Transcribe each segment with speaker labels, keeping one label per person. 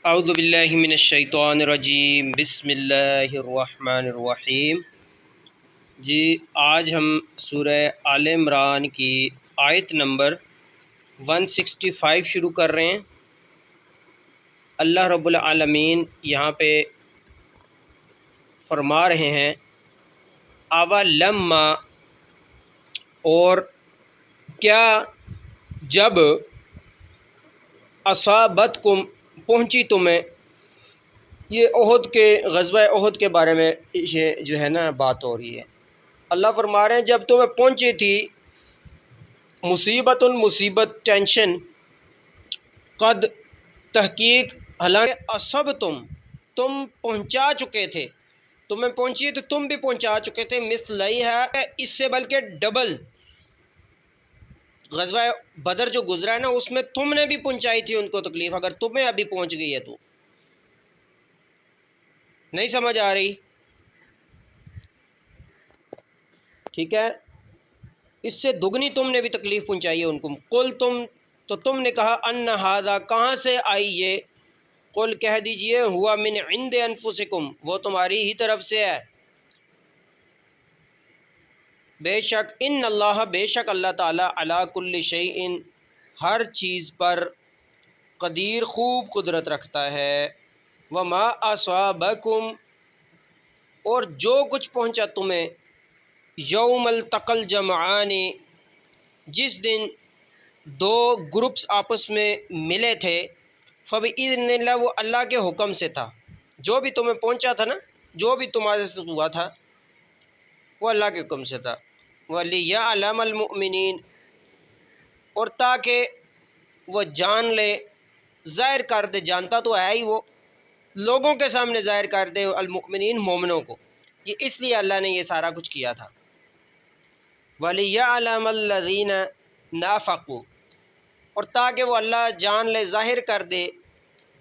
Speaker 1: اعوذ باللہ من الشیطان الرجیم بسم اللہ الرحمن الرحیم۔ جی آج ہم سورہ آل عمران کی آیت نمبر 165 شروع کر رہے ہیں۔ اللہ رب العالمین یہاں پہ فرما رہے ہیں اولما، اور کیا جب اصابتکم پہنچی تمہیں، یہ احد کے غزوہ احد کے بارے میں یہ جو ہے نا بات ہو رہی ہے۔ اللہ فرما رہے ہیں جب تمہیں پہنچی تھی مصیبت ٹینشن، قد تحقیق حالانکہ تم پہنچا چکے تھے، تمہیں پہنچی تو تم بھی پہنچا چکے تھے، مثلی ہے اس سے بلکہ ڈبل۔ غزوہ بدر جو گزرا ہے نا اس میں تم نے بھی پہنچائی تھی ان کو تکلیف، اگر تمہیں ابھی پہنچ گئی ہے تو نہیں سمجھ آ رہی؟ ٹھیک ہے، اس سے دگنی تم نے بھی تکلیف پہنچائی ہے ان کو۔ قل تم نے کہا ان ھذا، کہاں سے آئی یہ؟ قل کہہ دیجئے ہوا من عند انفسکم، وہ تمہاری ہی طرف سے ہے۔ بے شک ان اللہ، بے شک اللہ تعالیٰ علی کل شیء، ہر چیز پر قدیر، خوب قدرت رکھتا ہے۔ وما اصابکم، اور جو کچھ پہنچا تمہیں، یوم التقى الجمعان، جس دن دو گروپس آپس میں ملے تھے، فبإذن اللہ، وہ اللہ کے حکم سے تھا۔ جو بھی تمہیں پہنچا تھا نا، جو بھی تمہارے ساتھ ہوا تھا وہ اللہ کے حکم سے تھا۔ وَلِيَعْلَمَ الْمُؤْمِنِينَ، اور تاکہ وہ جان لے، ظاہر کر دے، جانتا تو ہے ہی، وہ لوگوں کے سامنے ظاہر کر دے المؤمنین، مومنوں کو۔ یہ اس لیے اللہ نے یہ سارا کچھ کیا تھا۔ وَلِيَعْلَمَ الَّذِينَ نَافَقُوا، اور تاکہ وہ اللہ جان لے، ظاہر کر دے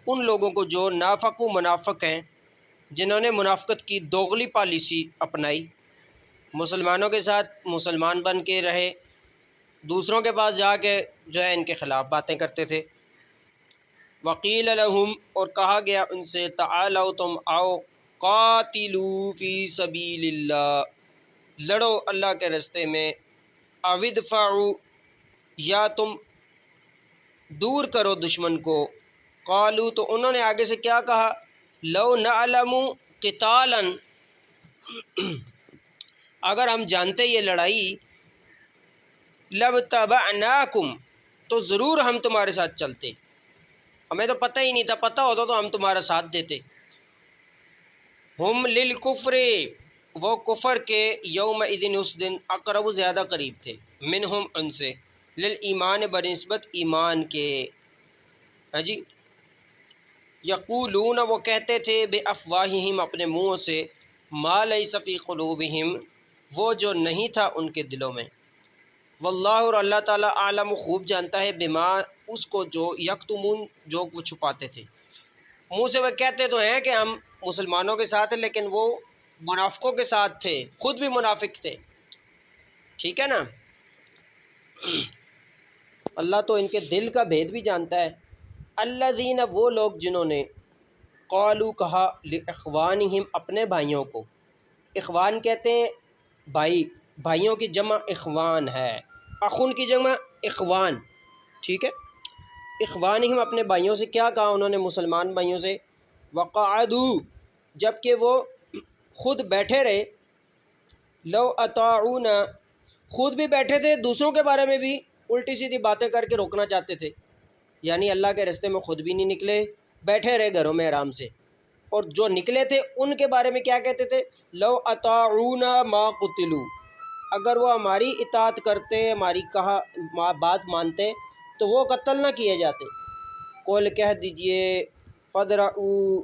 Speaker 1: ان لوگوں کو جو نافقو، منافق ہیں، جنہوں نے منافقت کی دوغلی پالیسی اپنائی، مسلمانوں کے ساتھ مسلمان بن کے رہے، دوسروں کے پاس جا کے جو ہے ان کے خلاف باتیں کرتے تھے۔ وقیل لہم، اور کہا گیا ان سے، تعالوا، تم آؤ، قاتلوا فی سبیل اللہ، لڑو اللہ کے راستے میں، او ادفعوا، یا تم دور کرو دشمن کو۔ قالوا، تو انہوں نے آگے سے کیا کہا، لو نعلم قتالا، اگر ہم جانتے یہ لڑائی، لابتبعناکم، تو ضرور ہم تمہارے ساتھ چلتے، ہمیں تو پتہ ہی نہیں تھا، پتہ ہوتا تو ہم تمہارا ساتھ دیتے۔ ہم للکفر، وہ کفر کے، یومئذ، اس دن، اقرب، زیادہ قریب تھے، منہم، ان سے، للایمان، بنسبت ایمان کے۔ ہاں جی، یقولون، وہ کہتے تھے، بے افواہہم، اپنے منہوں سے، ما لیس فی قلوبہم، وہ جو نہیں تھا ان کے دلوں میں۔ واللہ، اور اللہ تعالیٰ، عالم، خوب جانتا ہے، بما، اس کو، جو یکتمون، جو وہ چھپاتے تھے۔ منہ سے وہ کہتے تو ہیں کہ ہم مسلمانوں کے ساتھ ہیں، لیکن وہ منافقوں کے ساتھ تھے، خود بھی منافق تھے۔ ٹھیک ہے نا، اللہ تو ان کے دل کا بھید بھی جانتا ہے۔ الذین، وہ لوگ جنہوں نے، قالوا، کہا، لاخوانہم، اپنے بھائیوں کو، اخوان کہتے ہیں بھائی، بھائیوں کی جمع اخوان ہے، اخن کی جمع اخوان، ٹھیک ہے۔ اخوانہم، اپنے بھائیوں سے کیا کہا انہوں نے، مسلمان بھائیوں سے، وقعدوا، جب کہ وہ خود بیٹھے رہے، لو اطاعونا، خود بھی بیٹھے تھے، دوسروں کے بارے میں بھی الٹی سیدھی باتیں کر کے روکنا چاہتے تھے، یعنی اللہ کے راستے میں خود بھی نہیں نکلے، بیٹھے رہے گھروں میں آرام سے، اور جو نکلے تھے ان کے بارے میں کیا کہتے تھے، لو اطاعونا ما قتلوا، اگر وہ ہماری اطاعت کرتے، ہماری کہا بات مانتے تو وہ قتل نہ کیے جاتے۔ قل، کہہ دیجئے، فدرؤوا،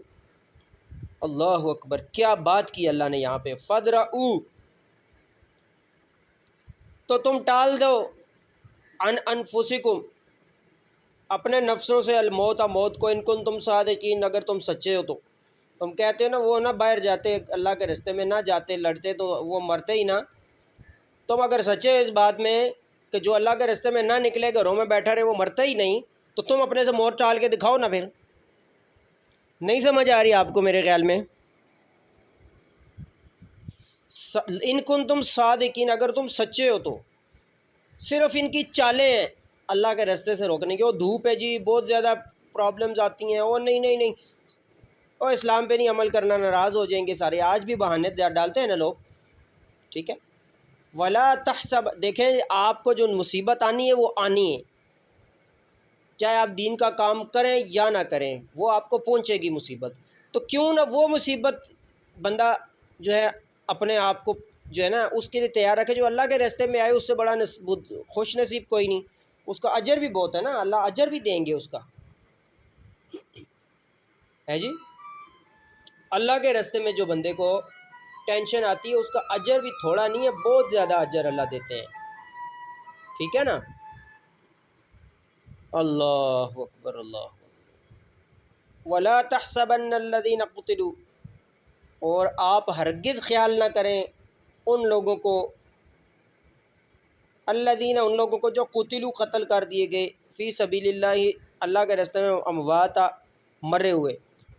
Speaker 1: اللہ اکبر، کیا بات کی اللہ نے یہاں پہ، فدرؤوا، تو تم ٹال دو، عن انفسکم، اپنے نفسوں سے، الموت، موت کو، ان کنتم صادقین، اگر تم سچے ہو تو۔ تم کہتے ہو نا وہ نہ باہر جاتے، اللہ کے راستے میں نہ جاتے، لڑتے تو وہ مرتے ہی نہ۔ تم اگر سچے ہو اس بات میں کہ جو اللہ کے راستے میں نہ نکلے، گھروں میں بیٹھا رہے، وہ مرتا ہی نہیں، تو تم اپنے سے موت ٹال کے دکھاؤ نا پھر۔ نہیں سمجھ آ رہی آپ کو میرے خیال میں؟ ان کنتم صادقین، اگر تم سچے ہو تو صرف ان کی چالیں ہیں اللہ کے راستے سے روکنے کی. وہ دھوپ ہے جی، بہت زیادہ پرابلمز آتی ہیں، اور نہیں نہیں نہیں، اور اسلام پہ نہیں عمل کرنا، ناراض ہو جائیں گے سارے. آج بھی بہانے ڈالتے ہیں نا لوگ، ٹھیک ہے. ولا تحسب، دیکھیں آپ کو جو مصیبت آنی ہے وہ آنی ہے، چاہے آپ دین کا کام کریں یا نہ کریں، وہ آپ کو پہنچے گی مصیبت. تو کیوں نہ وہ مصیبت بندہ جو ہے اپنے آپ کو جو ہے نا اس کے لیے تیار رکھے. جو اللہ کے راستے میں آئے اس سے بڑا خوش نصیب کوئی نہیں. اس کا اجر بھی بہت ہے نا، اللہ اجر بھی دیں گے اس کا، ہے جی. اللہ کے راستے میں جو بندے کو ٹینشن آتی ہے اس کا اجر بھی تھوڑا نہیں ہے، بہت زیادہ اجر اللہ دیتے ہیں، ٹھیک ہے نا. اللہ اکبر، اللہ اکبر. ولا تحسبن الذين قتلوا، اور آپ ہرگز خیال نہ کریں ان لوگوں کو، الذین، ان لوگوں کو جو قتلوا، قتل کر دیے گئے، فی سبیل اللہ، اللہ کے راستے میں، امواتا، مرے ہوئے.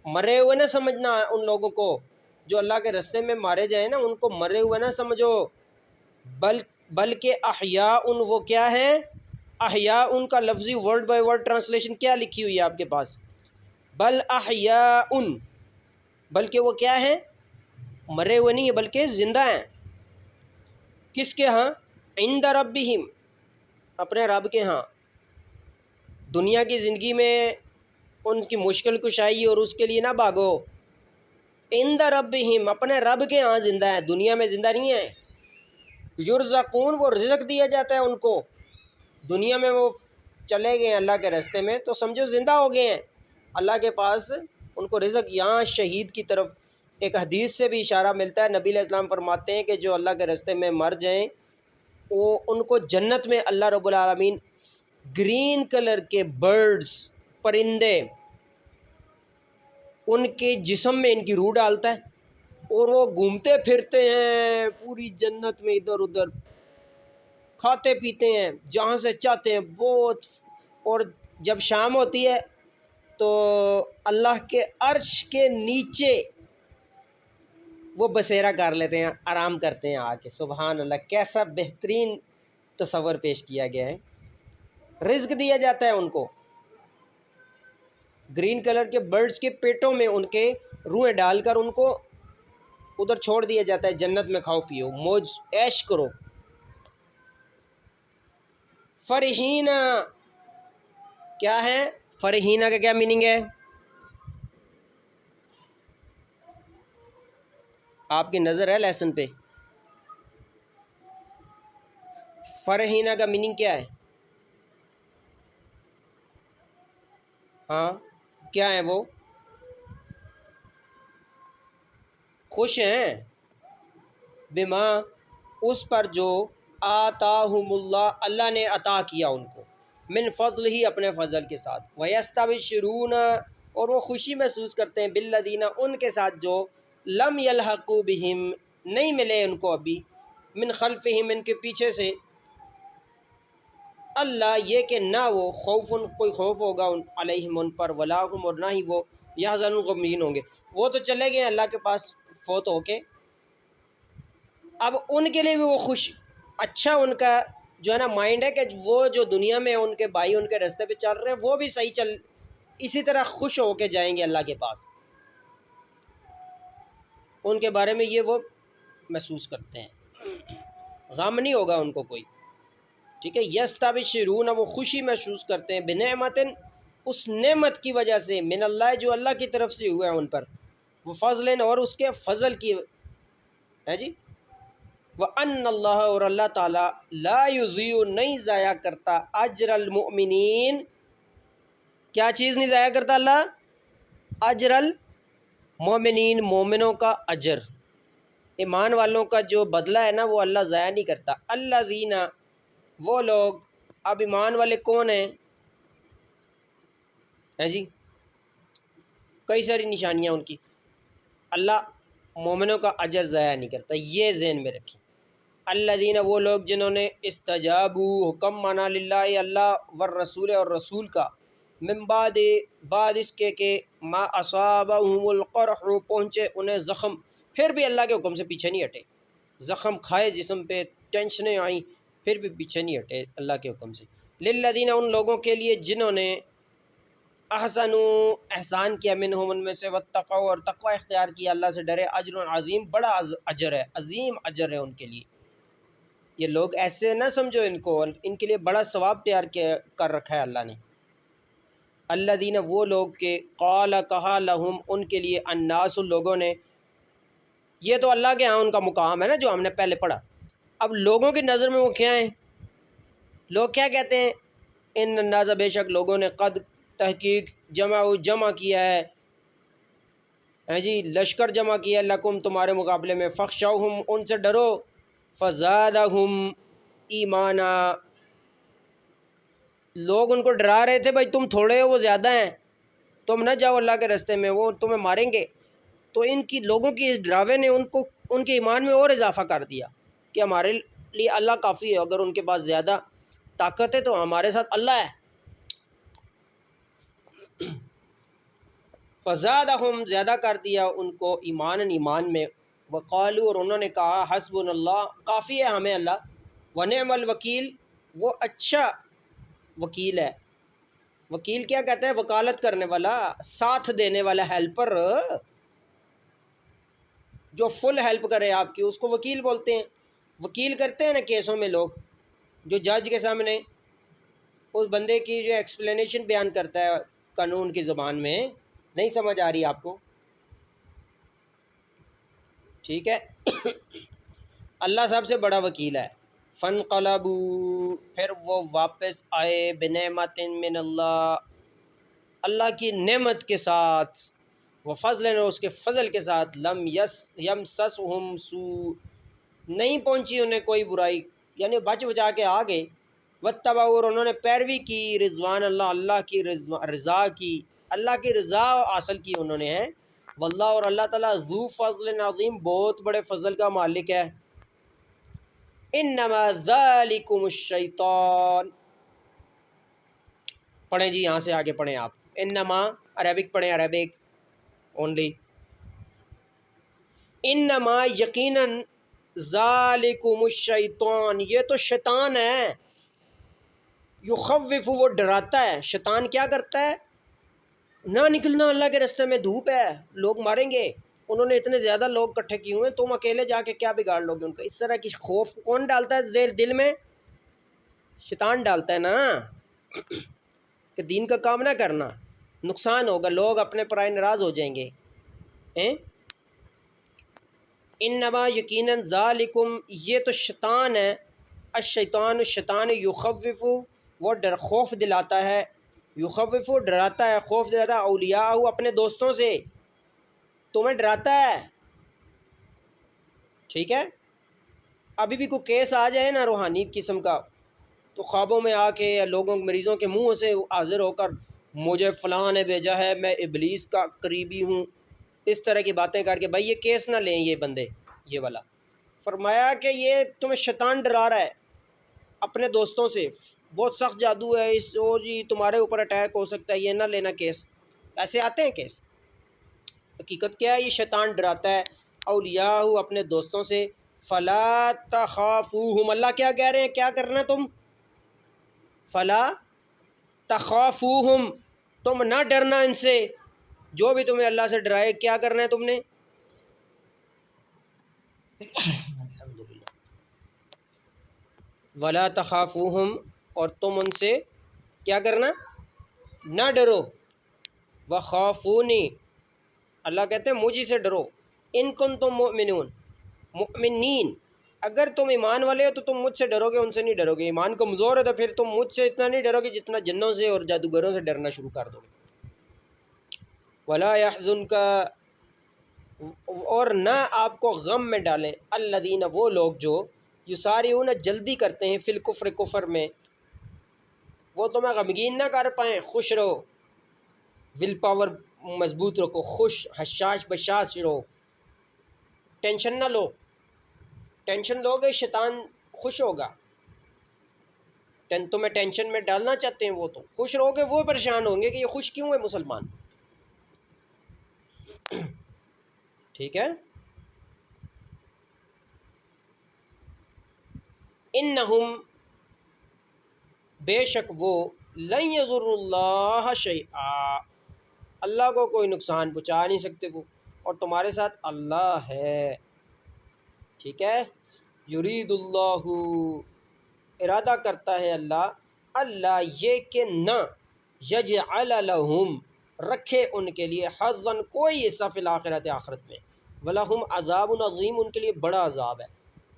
Speaker 1: مرے ہوئے نہ سمجھنا ان لوگوں کو جو اللہ کے راستے میں مارے جائیں نا، ان کو مرے ہوئے نہ سمجھو، بلکہ احیاء، وہ کیا ہے؟ احیاء، ان کا لفظی ورڈ بائی ورڈ ٹرانسلیشن کیا لکھی ہوئی ہے آپ کے پاس؟ بل احیاء، بلکہ وہ کیا ہے؟ مرے ہوئے نہیں ہے بلکہ زندہ ہیں. کس کے ہاں؟ عند ربہم، اپنے رب کے ہاں. دنیا کی زندگی میں ان کی مشکل کشائی اور اس کے لیے نہ بھاگو. عند ربہم، اپنے رب کے ہاں زندہ ہیں، دنیا میں زندہ نہیں ہیں. یرزقون، وہ رزق دیا جاتا ہے ان کو. دنیا میں وہ چلے گئے ہیں اللہ کے راستے میں تو سمجھو زندہ ہو گئے ہیں، اللہ کے پاس ان کو رزق. یہاں شہید کی طرف ایک حدیث سے بھی اشارہ ملتا ہے. نبی علیہ السلام فرماتے ہیں کہ جو اللہ کے راستے میں مر جائیں وہ ان کو جنت میں اللہ رب العالمین گرین کلر کے برڈز، پرندے، ان کے جسم میں ان کی روح ڈالتا ہے اور وہ گھومتے پھرتے ہیں پوری جنت میں، ادھر ادھر کھاتے پیتے ہیں جہاں سے چاہتے ہیں بہت. اور جب شام ہوتی ہے تو اللہ کے عرش کے نیچے وہ بسیرا کر لیتے ہیں، آرام کرتے ہیں آ کے. سبحان اللہ، کیسا بہترین تصور پیش کیا گیا ہے. رزق دیا جاتا ہے ان کو، گرین کلر کے برڈز کے پیٹوں میں ان کے روحیں ڈال کر ان کو ادھر چھوڑ دیا جاتا ہے، جنت میں کھاؤ پیو، موج عیش کرو. فرحین، کیا ہے فرحین کا کیا میننگ ہے؟ آپ کی نظر ہے لیسن پہ، فرحین کا میننگ کیا ہے؟ ہاں کیا ہے وہ؟ خوش ہیں، بما، اس پر جو آتاہم اللہ، اللہ نے عطا کیا ان کو، من فضل ہی، اپنے فضل کے ساتھ. ویستبشرون، اور وہ خوشی محسوس کرتے ہیں، بالذین، ان کے ساتھ جو لم یلحقوا بہم، نہیں ملے ان کو ابھی، من خلفہم، ان کے پیچھے سے، اللہ، یہ کہ نہ وہ خوف، کوئی خوف ہوگا علیہم، ان پر، ولا ہم، اور نہ ہی وہ یحزنون، غمگین ہوں گے. وہ تو چلے گئے اللہ کے پاس فوت ہو کے، اب ان کے لیے بھی وہ خوش، اچھا ان کا جو ہے نا مائنڈ ہے کہ وہ جو دنیا میں ان کے بھائی ان کے راستے پہ چل رہے ہیں وہ بھی صحیح چل، اسی طرح خوش ہو کے جائیں گے اللہ کے پاس. ان کے بارے میں یہ وہ محسوس کرتے ہیں، غم نہیں ہوگا ان کو کوئی، ٹھیک ہے. یستبشرون، وہ خوشی محسوس کرتے ہیں، بنعمت، اس نعمت کی وجہ سے، من اللہ، جو اللہ کی طرف سے ہوا ہے ان پر، وہ فضل، اور اس کے فضل کی ہے جی. وَأَنَّ اللَّهَ، اور اللہ تعالیٰ، لا یضیع، نہیں ضائع کرتا، اجر المؤمنین، کیا چیز نہیں ضائع کرتا اللہ؟ اجر المؤمنین، مومنوں کا اجر، ایمان والوں کا جو بدلہ ہے نا وہ اللہ ضائع نہیں کرتا. الذین، وہ لوگ، اب ایمان والے کون ہیں؟ ہے جی، کئی ساری نشانیاں ان کی، اللہ مومنوں کا اجر ضائع نہیں کرتا، یہ ذہن میں رکھیں. الذین، وہ لوگ جنہوں نے استجابوا، حکم مانا، للہ، اللہ والرسول، اور رسول کا، من بعد اس کے ما اصابہم القرح پہنچے انہیں زخم، پھر بھی اللہ کے حکم سے پیچھے نہیں ہٹے، زخم کھائے جسم پہ، ٹینشنیں آئیں، پھر بھی پیچھے نہیں ہٹے اللہ کے حکم سے۔ للذین ان لوگوں کے لیے جنہوں نے احسنوا احسان کیا منہم ان میں سے، واتقوا اور تقوی اختیار کیا، اللہ سے ڈرے، اجر عظیم بڑا اجر ہے، عظیم اجر ہے ان کے لیے۔ یہ لوگ ایسے نہ سمجھو ان کو، ان کے لیے بڑا ثواب تیار کر رکھا ہے اللہ نے۔ الذین وہ لوگ کہ قال کہا لہم ان کے لیے الناس لوگوں نے، یہ تو اللہ کے ہاں ان کا مقام ہے نا جو ہم نے پہلے پڑھا، اب لوگوں کی نظر میں وہ کیا ہیں؟ لوگ کیا کہتے ہیں؟ ان الناس بے شک لوگوں نے قد تحقیق جمع کیا ہے، ہاں جی لشکر جمع کیا لکم تمہارے مقابلے میں، فخشوہم ان سے ڈرو، فزادہم ایمانا لوگ ان کو ڈرا رہے تھے بھائی تم تھوڑے ہو وہ زیادہ ہیں، تم نہ جاؤ اللہ کے راستے میں وہ تمہیں ماریں گے، تو ان کی لوگوں کی اس ڈراوے نے ان کے ایمان میں اور اضافہ کر دیا کہ ہمارے لیے اللہ کافی ہے، اگر ان کے پاس زیادہ طاقت ہے تو ہمارے ساتھ اللہ ہے۔ فزادہم زیادہ کر دیا ان کو ایمان میں، وقالو اور انہوں نے کہا حسبنا اللہ کافی ہے ہمیں اللہ، ونعم الوکیل وہ اچھا وکیل ہے۔ وکیل کیا کہتا ہے؟ وکالت کرنے والا، ساتھ دینے والا، ہیلپر، جو فل ہیلپ کرے آپ کی اس کو وکیل بولتے ہیں۔ وکیل کرتے ہیں نا کیسوں میں لوگ، جو جج کے سامنے اس بندے کی جو ایکسپلینیشن بیان کرتا ہے قانون کی زبان میں، نہیں سمجھ آ رہی آپ کو؟ ٹھیک ہے اللہ سب سے بڑا وکیل ہے۔ فانقلبوا پھر وہ واپس آئے بنعمت من اللہ اللہ کی نعمت کے ساتھ، وفضل اور اس کے فضل کے ساتھ، لم یمسسہم سوء نہیں پہنچی انہیں کوئی برائی، یعنی بچ بچا کے آ گئے، واتبعوا اور انہوں نے پیروی کی رضوان اللہ اللہ کی رضا کی، اللہ کی رضا حاصل کی انہوں نے ہے، واللہ اور اللہ تعالیٰ ذو فضل عظیم بہت بڑے فضل کا مالک ہے۔ انما ذالکم الشیطان پڑھیں جی یہاں سے آگے پڑھیں آپ، انما عربک پڑھیں، عربک اونلی، انما یقیناً ذالکم الشیطان یہ تو شیطان ہے، یخوف وہ ڈراتا ہے، شیطان کیا کرتا ہے؟ نہ نکلنا اللہ کے راستے میں، دھوپ ہے لوگ ماریں گے، انہوں نے اتنے زیادہ لوگ اکٹھے کیے ہوئے ہیں، تم اکیلے جا کے کیا بگاڑ لوگے ان کا؟ اس طرح کی خوف کون ڈالتا ہے دل میں؟ شیطان ڈالتا ہے نا، کہ دین کا کام نہ کرنا، نقصان ہوگا، لوگ اپنے پرائے ناراض ہو جائیں گے۔ انما یقیناً ذالکم یہ تو شیطان ہے، الشیطان الشیطان یخوف وہ خوف دلاتا ہے، یخوف ڈراتا ہے، خوف دلاتا ہے، اولیاء اپنے دوستوں سے، تمہیں ڈراتا ہے، ٹھیک ہے؟ ابھی بھی کوئی کیس آ جائے نا روحانی قسم کا، تو خوابوں میں آ کے یا لوگوں مریضوں کے منہ سے حاضر ہو کر مجھے فلاں نے بھیجا ہے، میں ابلیس کا قریبی ہوں، اس طرح کی باتیں کر کے بھائی یہ کیس نہ لیں یہ بندے، یہ والا فرمایا کہ یہ تمہیں شیطان ڈرا رہا ہے اپنے دوستوں سے، بہت سخت جادو ہے اس جی تمہارے اوپر اٹیک ہو سکتا ہے، یہ نہ لینا کیس، ایسے آتے ہیں کیس۔ حقیقت کیا ہے؟ یہ شیطان ڈراتا ہے اولیاء اپنے دوستوں سے، فلا تخافوہم اللہ کیا کہہ رہے ہیں کیا کرنا تم؟ فلا تخافوہم تم نہ ڈرنا ان سے، جو بھی تمہیں اللہ سے ڈرائے کیا کرنا ہے تم نے؟ ولا تخافوہم اور تم ان سے کیا کرنا؟ نہ ڈرو، وخافونی اللہ کہتے ہیں مجھ سے ڈرو، ان کنتم مؤمنین اگر تم ایمان والے ہو تو تم مجھ سے ڈرو گے، ان سے نہیں ڈرو گے، ایمان کمزور ہے تو پھر تم مجھ سے اتنا نہیں ڈرو گے جتنا جنوں سے اور جادوگروں سے ڈرنا شروع کر دو گے۔ ولا يحزنک اور نہ آپ کو غم میں ڈالیں، الذین وہ لوگ جو یسارعون جلدی کرتے ہیں فی الکفر کفر میں، وہ تمہیں غمگین نہ کر پائیں، خوش رہو، ول پاور مضبوط رکھو، خوش حشاش بشاش رہو، ٹینشن نہ لو، ٹینشن لو گے شیطان خوش ہوگا۔ تمہیں ٹینشن میں ڈالنا چاہتے ہیں، وہ تو خوش رہو گے، وہ پریشان ہوں گے کہ یہ خوش کیوں ہے مسلمان. ٹھیک ہے. انہم بے شک وہ لن یضر اللہ شیئا اللہ کو کوئی نقصان پہنچا نہیں سکتے وہ، اور تمہارے ساتھ اللہ ہے. ٹھیک ہے. یرید اللہ ارادہ کرتا ہے اللہ، اللہ یہ کہ نہ یجعل لہم رکھے ان کے لیے حظاً کوئی حصہ فی الآخرت آخرت میں، ولہم عذاب عظیم ان کے لیے بڑا عذاب ہے.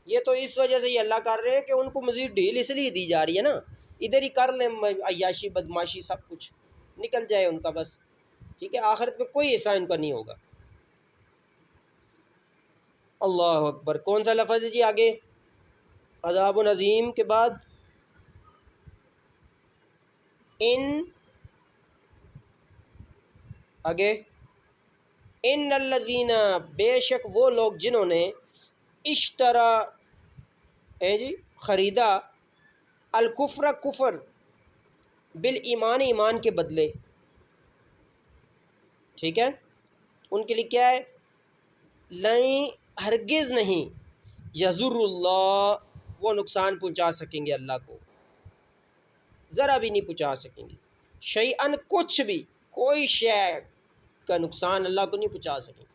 Speaker 1: یہ تو اس وجہ سے یہ اللہ کر رہے ہیں کہ ان کو مزید ڈھیل اس لیے دی جا رہی ہے نا، ادھر ہی کر لیں عیاشی بدماشی سب کچھ نکل جائے ان کا بس. ٹھیک ہے. آخرت میں کوئی حصہ ان کا نہیں ہوگا. اللہ اکبر. کون سا لفظ ہے جی آگے عذاب عظیم کے بعد؟ ان آگے ان الذین بے شک وہ لوگ جنہوں نے اشترا جی خریدا الکفر کفر بالایمان ایمان کے بدلے. ٹھیک ہے. ان کے لیے کیا ہے؟ لئیں ہرگز نہیں یضر اللہ وہ نقصان پہنچا سکیں گے اللہ کو، ذرا بھی نہیں پہنچا سکیں گے. شیئن کچھ بھی، کوئی شے کا نقصان اللہ کو نہیں پہنچا سکیں.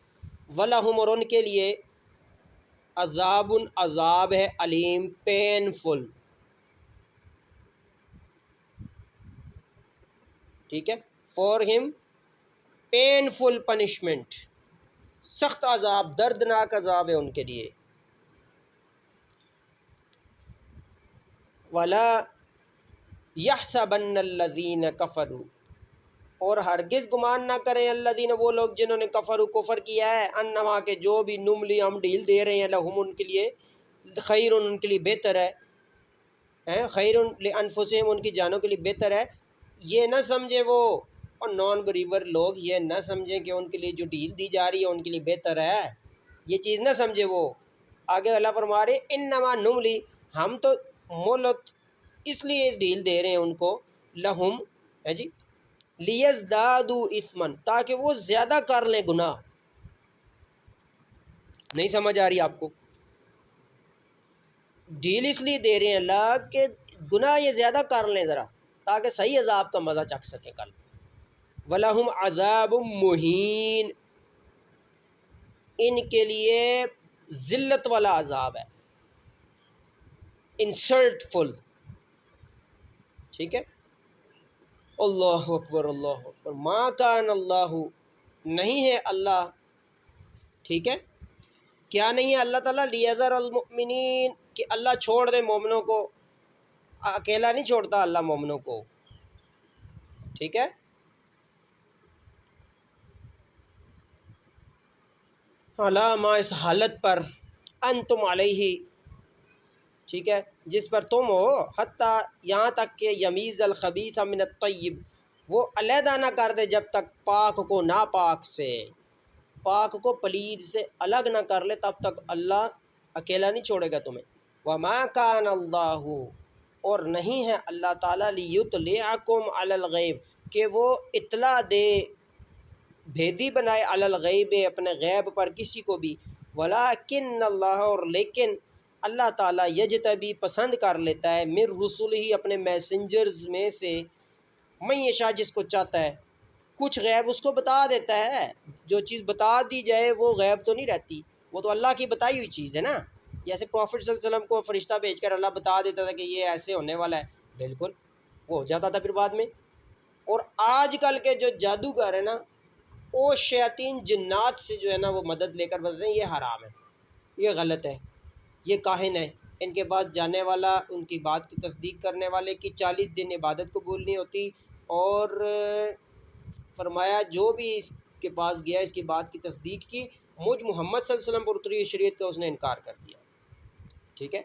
Speaker 1: وَلَهُمْ اور ان کے لیے عذاب عذاب ہے علیم پینفل. ٹھیک ہے. فار ہم پینفل پنشمنٹ، سخت عذاب دردناک عذاب ہے ان کے لیے. وَلَا يَحْسَبَنَّ الَّذِينَ كَفَرُوا اور ہرگز گمان نہ کریں الذین وہ لوگ جنہوں نے کفر کیا ہے، انما کہ جو بھی نملی ہم ڈھیل دے رہے ہیں لہم ان کے لیے خیر ان کے لیے بہتر ہے، خیر لانفسہم ان کی جانوں کے لیے بہتر ہے. یہ نہ سمجھے وہ اور نان بلیور لوگ یہ نہ سمجھیں کہ ان کے لیے جو ڈھیل دی جا رہی ہے ان کے لیے بہتر ہے، یہ چیز نہ سمجھے وہ. آگے اللہ فرما رہے انما نملی ہم تو مہلت اس لیے ڈھیل دے رہے ہیں ان کو لہم ہے جی لیزدادوا اثما تاکہ وہ زیادہ کر لیں گناہ. نہیں سمجھ آ رہی آپ کو؟ ڈھیل اس لیے دے رہے ہیں اللہ کہ گناہ یہ زیادہ کر لیں ذرا تاکہ صحیح عذاب کا مزہ چکھ سکیں کل. وَلَهُمْ عَذَابٌ مُّہِین ان کے لیے ذلت والا عذاب ہے، انسلٹ فل. ٹھیک ہے. اللہ اکبر اللہ اکبر. ما کان اللہ نہیں ہے اللہ. ٹھیک ہے. کیا نہیں ہے اللہ تعالیٰ؟ لیذر المؤمنین کہ اللہ چھوڑ دے مومنوں کو، اکیلا نہیں چھوڑتا اللہ مومنوں کو. ٹھیک ہے. علی ما اس حالت پر انتم علیہ ٹھیک ہے جس پر تم ہو، حتیٰ یہاں تک کہ یمیز الخبیث من الطیب وہ علیحدہ نہ کر دے جب تک پاک کو ناپاک سے، پاک کو پلید سے الگ نہ کر لے تب تک اللہ اکیلا نہیں چھوڑے گا تمہیں. وما کان اللہ اور نہیں ہے اللہ تعالیٰ لیطلعکم علی الغیب کہ وہ اطلاع دے بھیدی بنائے علی الغیب اپنے غیب پر کسی کو بھی. ولیکن اللہ اور لیکن اللہ تعالیٰ یجتبی پسند کر لیتا ہے من رسول ہی اپنے میسنجرز میں سے من یشاء جس کو چاہتا ہے. کچھ غیب اس کو بتا دیتا ہے، جو چیز بتا دی جائے وہ غیب تو نہیں رہتی، وہ تو اللہ کی بتائی ہوئی چیز ہے نا. جیسے پروفٹ صلی اللہ علیہ وسلم کو فرشتہ بھیج کر اللہ بتا دیتا تھا کہ یہ ایسے ہونے والا ہے، بالکل وہ ہو جاتا تھا پھر بعد میں. اور آج کل کے جو جادوگر ہیں نا وہ شیاطین جنات سے جو ہے نا وہ مدد لے کر بتاتے ہیں یہ حرام ہے، یہ غلط ہے، یہ کاہن ہے، ان کے پاس جانے والا ان کی بات کی تصدیق کرنے والے کی 40 دن عبادت قبول نہیں ہوتی. اور فرمایا جو بھی اس کے پاس گیا اس کی بات کی تصدیق کی، مجھ محمد صلی اللہ علیہ وسلم پر اتری شریعت کا اس نے انکار کر دیا. ٹھیک ہے.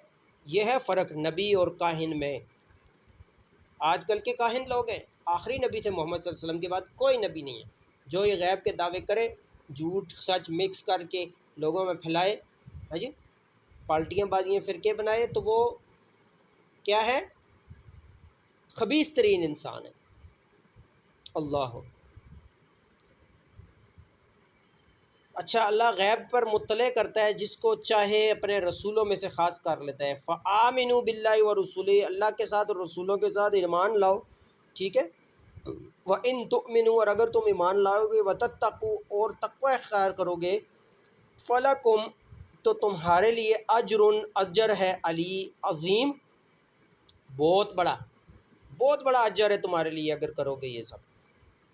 Speaker 1: یہ ہے فرق نبی اور کاہن میں. آج کل کے کاہن لوگ ہیں، آخری نبی تھے محمد صلی اللہ علیہ وسلم کے بعد کوئی نبی نہیں ہے. جو یہ غیب کے دعوے کرے جھوٹ سچ مکس کر کے لوگوں میں پھیلائے، ہاں جی پالٹیاں بازیاں فرقے بنائے، تو وہ کیا ہے؟ خبیث ترین انسان ہے۔ اللہ اچھا، اللہ غیب پر مطلع کرتا ہے، جس کو چاہے اپنے رسولوں میں سے خاص کر لیتا ہے۔ فآمنوا باللہ ورسولہ، اللہ کے ساتھ اور رسولوں کے ساتھ ایمان لاؤ، ٹھیک ہے۔ وَإِن تُؤْمِنُوا، اور اگر تم ایمان لاؤ گے، وَتَتَّقُوا، اور تقوی اختیار کرو گے، فَلَکُمْ، تو تمہارے لیے اجر ہے، علی عظیم، بہت بڑا، بہت بڑا اجر ہے تمہارے لیے اگر کرو گے یہ سب۔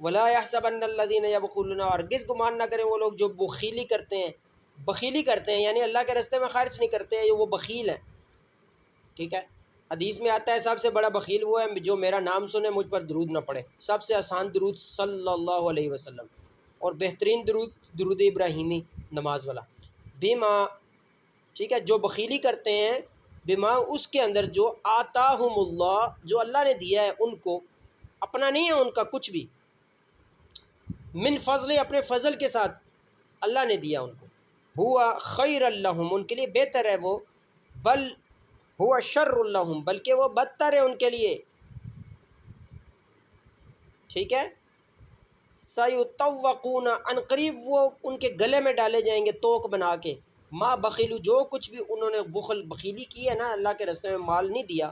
Speaker 1: ولا يحسبن الذين يبخلون، اور ہرگز گمان نہ کریں وہ لوگ جو بخیلی کرتے ہیں، بخیلی کرتے ہیں یعنی اللہ کے راستے میں خرچ نہیں کرتے ہیں، وہ بخیل ہیں، ٹھیک ہے۔ حدیث میں آتا ہے سب سے بڑا بخیل وہ ہے جو میرا نام سنے مجھ پر درود نہ پڑے۔ سب سے آسان درود صلی اللہ علیہ وسلم، اور بہترین درود درود ابراہیمی نماز والا۔ بما، ٹھیک ہے، جو بخیلی کرتے ہیں، بما، اس کے اندر جو آتاہم اللہ، جو اللہ نے دیا ہے ان کو، اپنا نہیں ہے ان کا کچھ بھی، من فضل، اپنے فضل کے ساتھ اللہ نے دیا ان کو، ہوا خیر اللہم، ان کے لیے بہتر ہے وہ، بل ہوا شر اللہم، بلکہ وہ بدتر ہے ان کے لیے، ٹھیک ہے۔ سیطوقون، ان قریب وہ ان کے گلے میں ڈالے جائیں گے توق بنا کے، ما بخیلو، جو کچھ بھی انہوں نے بخیلی کی ہے نا، اللہ کے راستے میں مال نہیں دیا،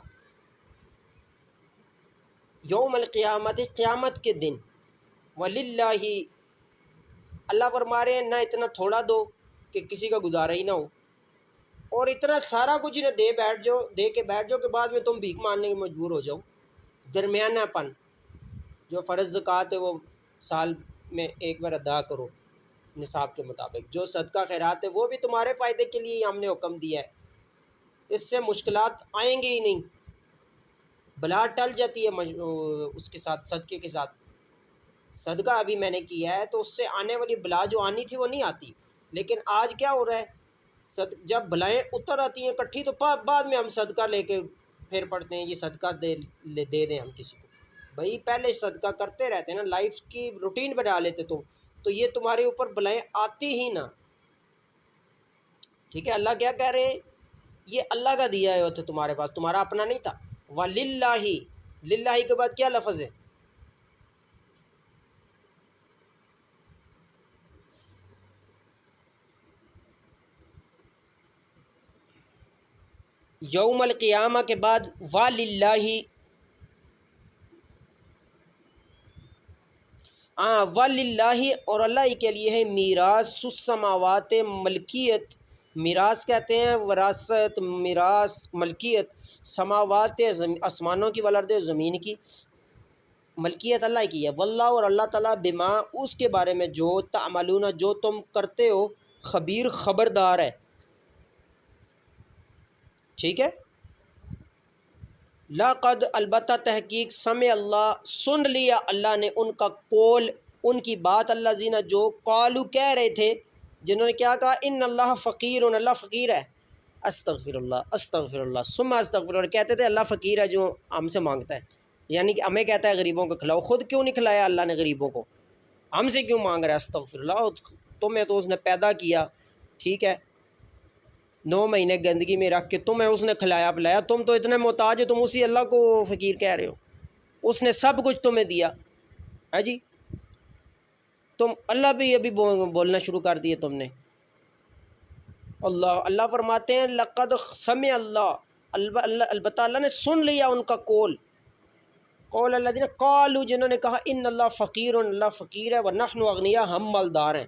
Speaker 1: یوم القیامت، قیامت کے دن، وللہ، اللہ فرما رہے ہیں نہ اتنا تھوڑا دو کہ کسی کا گزارا ہی نہ ہو، اور اتنا سارا کچھ انہیں دے کے بیٹھ جاؤ کہ بعد میں تم بھیک مانگنے کے مجبور ہو جاؤ۔ درمیانہ پن، جو فرض زکوٰۃ ہے وہ سال میں ایک بار ادا کرو نصاب کے مطابق، جو صدقہ خیرات ہے وہ بھی تمہارے فائدے کے لیے ہم نے حکم دیا ہے، اس سے مشکلات آئیں گی ہی نہیں، بلا ٹل جاتی ہے اس کے ساتھ، صدقے کے ساتھ۔ صدقہ ابھی میں نے کیا ہے تو اس سے آنے والی بلا جو آنی تھی وہ نہیں آتی، لیکن آج کیا ہو رہا ہے، جب بلائیں اتر آتی ہیں کٹھی تو بعد میں ہم صدقہ لے کے پھر پڑتے ہیں یہ صدقہ دے دیں ہم کسی کو، بھائی پہلے صدقہ کرتے رہتے ہیں نا، لائف کی روٹین بنا لیتے تو یہ تمہارے اوپر بلائیں آتی ہی نہ، ٹھیک ہے۔ اللہ کیا کہہ رہے ہیں، یہ اللہ کا دیا ہے تو تمہارے پاس، تمہارا اپنا نہیں تھا۔ وَلِلَّهِ، للہ کے بعد کیا لفظ ہے، یوم القیامہ کے بعد وَلِلَّهِ، وَلِلَّهِ، اور اللہ ہی کے لیے ہے میراث السماوات، ملکیت، میراث کہتے ہیں وراثت، میراث ملکیت، سماوات آسمانوں کی، والارض زمین کی، ملکیت اللہ کی ہے، واللہ، اور اللہ تعالیٰ، بما، اس کے بارے میں جو تعملون، جو تم کرتے ہو، خبیر، خبردار ہے، ٹھیک ہے۔ لقد، البتہ تحقیق، سمع اللہ، سن لیا اللہ نے ان کا قول، ان کی بات، اللہ زینہ، جو قالو، کہہ رہے تھے، جنہوں نے کیا کہا، ان اللہ فقیر، اللہ فقیر ہے، استغفر اللہ، استغفر اللہ، ثم استغفر اللہ، کہتے تھے اللہ فقیر ہے جو ہم سے مانگتا ہے، یعنی کہ ہمیں کہتا ہے غریبوں کو کھلاؤ، خود کیوں نہیں کھلایا اللہ نے غریبوں کو، ہم سے کیوں مانگ رہا ہے، استغفر اللہ، تمہیں تو اس نے پیدا کیا، ٹھیک ہے، 9 مہینے گندگی میں رکھ کے تمہیں اس نے کھلایا پلایا، تم تو اتنے محتاج ہو، تم اسی اللہ کو فقیر کہہ رہے ہو، اس نے سب کچھ تمہیں دیا ہے جی، تم اللہ بھی ابھی بولنا شروع کر دیے تم نے۔ اللہ فرماتے ہیں لقد سمع اللہ، البتہ اللہ نے سن لیا ان کا قول الذین قالوا، جنہوں نے کہا ان اللہ فقیر، اللہ فقیر ہے، ونحن اغنیاء، ہم مالدار ہیں،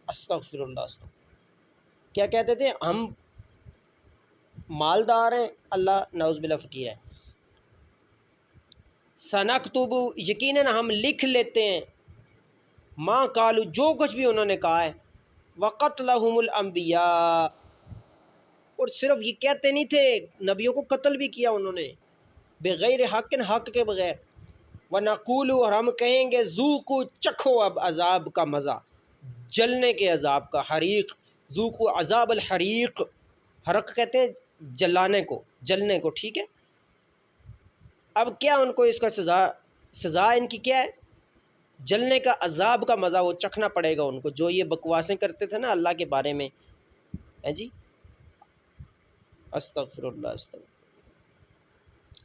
Speaker 1: استغفر اللہ، استغفر، کیا کہتے تھے، ہم مالدار ہیں، اللہ نعوذ باللہ فقیر ہے۔ سنکتب، یقیناً ہم لکھ لیتے ہیں، ما قالوا، جو کچھ بھی انہوں نے کہا ہے، وقتلہم الانبیاء، اور صرف یہ کہتے نہیں تھے، نبیوں کو قتل بھی کیا انہوں نے، بغیر حق، حق کے بغیر، ونقول، اور ہم کہیں گے، ذوقوا، چکھو اب عذاب کا مزہ، جلنے کے عذاب کا، حریق، ذوقوا عذاب الحریق، حرق کہتے ہیں جلانے کو، جلنے کو، ٹھیک ہے۔ اب کیا ان کو اس کا سزا ان کی کیا ہے، جلنے کا، عذاب کا مزہ وہ چکھنا پڑے گا ان کو، جو یہ بکواسیں کرتے تھے نا اللہ کے بارے میں، ہے جی، استغفر اللہ، استغفر،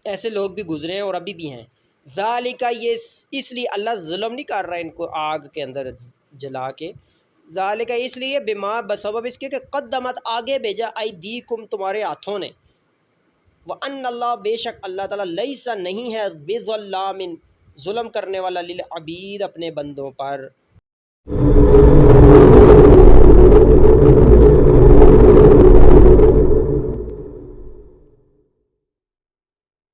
Speaker 1: ایسے لوگ بھی گزرے ہیں اور ابھی بھی ہیں۔ ذالک یہ اس لیے اللہ ظلم نہیں کر رہا ان کو آگ کے اندر جلا کے، ذالک اس لیے بما بسبب اس کے کہ قدمت آگے بھیجا ایدیکم تمہارے ہاتھوں نے، وان اللہ بے شک اللہ تعالیٰ لیس نہیں ہے بظلام ظلم کرنے والا للعبید اپنے بندوں پر۔